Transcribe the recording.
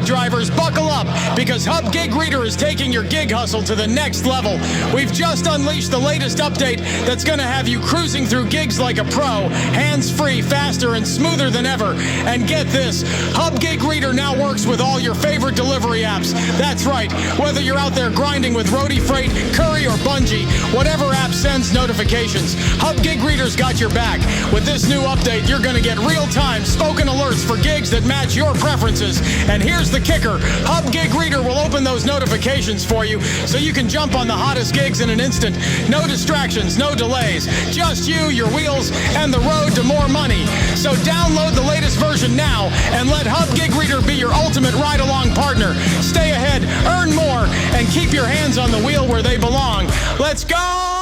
drivers, buckle up, because HubGigReader is taking your gig hustle to the next level. We've just unleashed the latest update that's going to have you cruising through gigs like a pro, hands-free, faster, and smoother than ever. And get this, HubGigReader now works with all your favorite delivery apps. That's right, whether you're out there grinding with Roadie, Frayt, Curri, or Bunji, whatever app sends notifications, HubGigReader's got your back. With this new update, you're going to get real-time spoken alerts for gigs that match your preferences. And here's the kicker, HubGigReader will open those notifications for you so you can jump on the hottest gigs in an instant. No distractions, no delays, just you, your wheels, and the road to more money. So download the latest version now and let HubGigReader be your ultimate ride-along partner. Stay ahead, earn more, and keep your hands on the wheel where they belong. Let's go!